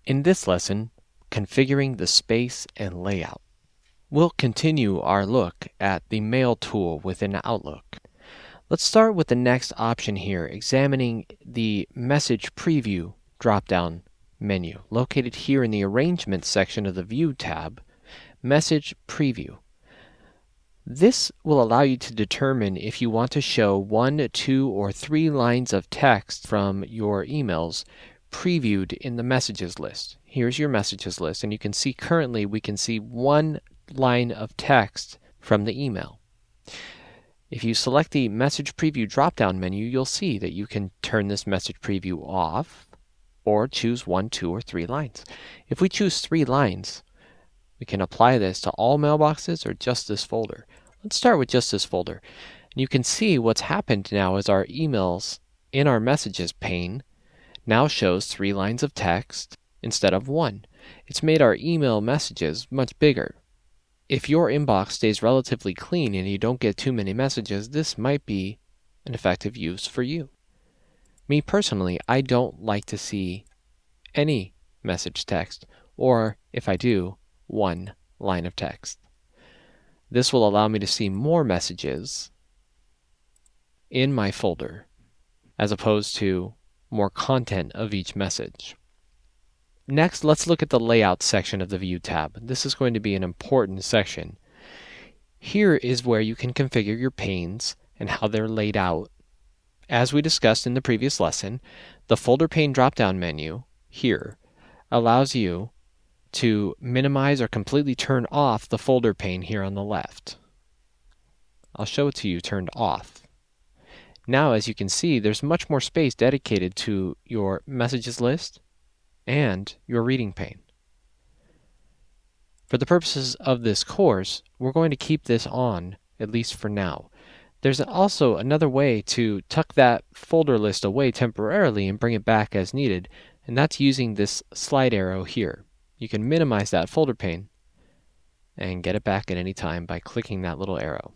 In this lesson, configuring the space and layout, we'll continue our look at the Mail tool within Outlook. Let's start with the next option here, examining the Message Preview drop-down menu, located here in the Arrangement section of the View tab, Message Preview. This will allow you to determine if you want to show 1, 2, or 3 lines of text from your emails previewed in the messages list. Here's your messages list, and you can see currently we can see 1 line of text from the email. If you select the Message Preview drop-down menu, you'll see that you can turn this Message Preview off or choose 1, 2, or 3 lines. If we choose 3 lines, we can apply this to all mailboxes or just this folder. Let's start with just this folder. And you can see what's happened now is our emails in our messages pane now shows 3 lines of text instead of 1. It's made our email messages much bigger. If your inbox stays relatively clean and you don't get too many messages, this might be an effective use for you. Me personally, I don't like to see any message text, or if I do, 1 line of text. This will allow me to see more messages in my folder as opposed to more content of each message. Next, let's look at the Layout section of the View tab. This is going to be an important section. Here is where you can configure your panes and how they're laid out. As we discussed in the previous lesson, the Folder Pane drop-down menu here allows you to minimize or completely turn off the folder pane here on the left. I'll show it to you turned off. Now, as you can see, there's much more space dedicated to your messages list and your reading pane. For the purposes of this course, we're going to keep this on, at least for now. There's also another way to tuck that folder list away temporarily and bring it back as needed, and that's using this slide arrow here. You can minimize that folder pane and get it back at any time by clicking that little arrow.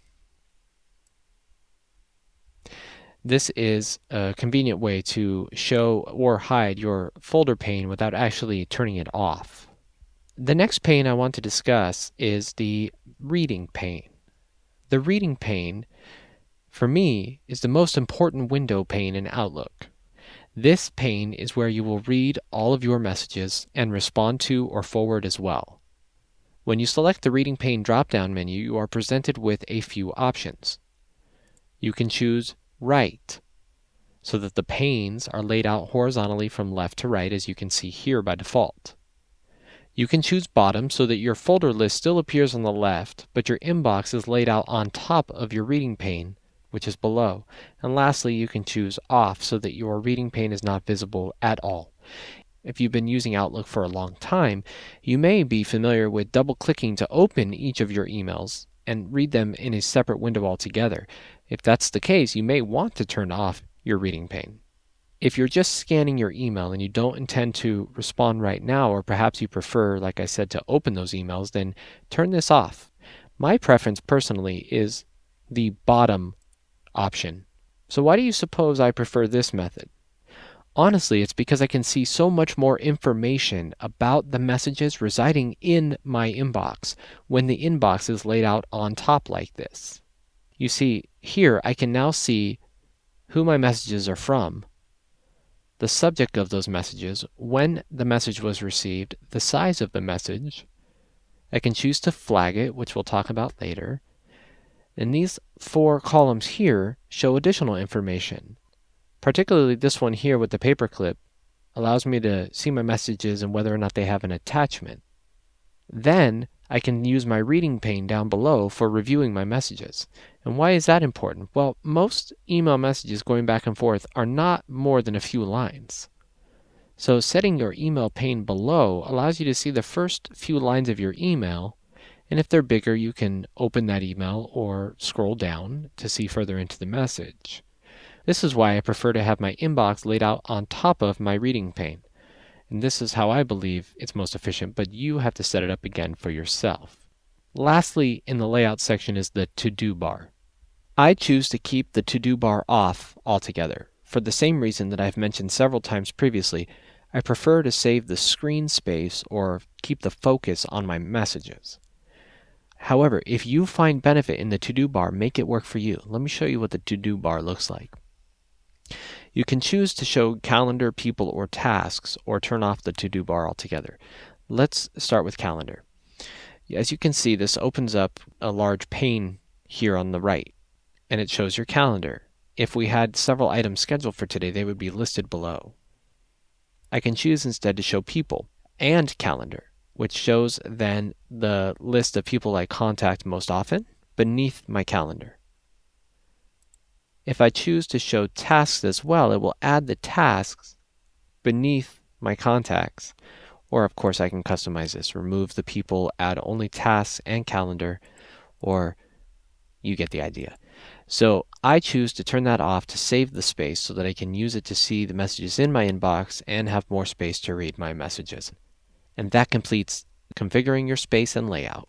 This is a convenient way to show or hide your folder pane without actually turning it off. The next pane I want to discuss is the reading pane. The reading pane, for me, is the most important window pane in Outlook. This pane is where you will read all of your messages and respond to or forward as well. When you select the Reading Pane drop-down menu, you are presented with a few options. You can choose Right, so that the panes are laid out horizontally from left to right, as you can see here by default. You can choose Bottom, so that your folder list still appears on the left, but your inbox is laid out on top of your reading pane, which is below. And lastly, you can choose Off, so that your reading pane is not visible at all. If you've been using Outlook for a long time, you may be familiar with double-clicking to open each of your emails and read them in a separate window altogether. If that's the case, you may want to turn off your reading pane. If you're just scanning your email and you don't intend to respond right now, or perhaps you prefer, like I said, to open those emails, then turn this off. My preference personally is the bottom option. So why do you suppose I prefer this method? Honestly, it's because I can see so much more information about the messages residing in my inbox when the inbox is laid out on top like this. You see, here I can now see who my messages are from, the subject of those messages, when the message was received, the size of the message. I can choose to flag it, which we'll talk about later. And these 4 columns here show additional information. Particularly this one here with the paperclip allows me to see my messages and whether or not they have an attachment. Then I can use my reading pane down below for reviewing my messages. And why is that important? Well, most email messages going back and forth are not more than a few lines. So setting your email pane below allows you to see the first few lines of your email, and if they're bigger, you can open that email or scroll down to see further into the message. This is why I prefer to have my inbox laid out on top of my reading pane. And this is how I believe it's most efficient, but you have to set it up again for yourself. Lastly, in the layout section is the to-do bar. I choose to keep the to-do bar off altogether. For the same reason that I've mentioned several times previously, I prefer to save the screen space or keep the focus on my messages. However, if you find benefit in the to-do bar, make it work for you. Let me show you what the to-do bar looks like. You can choose to show calendar, people, or tasks, or turn off the to-do bar altogether. Let's start with calendar. As you can see, this opens up a large pane here on the right, and it shows your calendar. If we had several items scheduled for today, they would be listed below. I can choose instead to show people and calendar, which shows then the list of people I contact most often beneath my calendar. If I choose to show tasks as well, it will add the tasks beneath my contacts. Or of course I can customize this, remove the people, add only tasks and calendar, or you get the idea. So I choose to turn that off to save the space so that I can use it to see the messages in my inbox and have more space to read my messages. And that completes configuring your space and layout.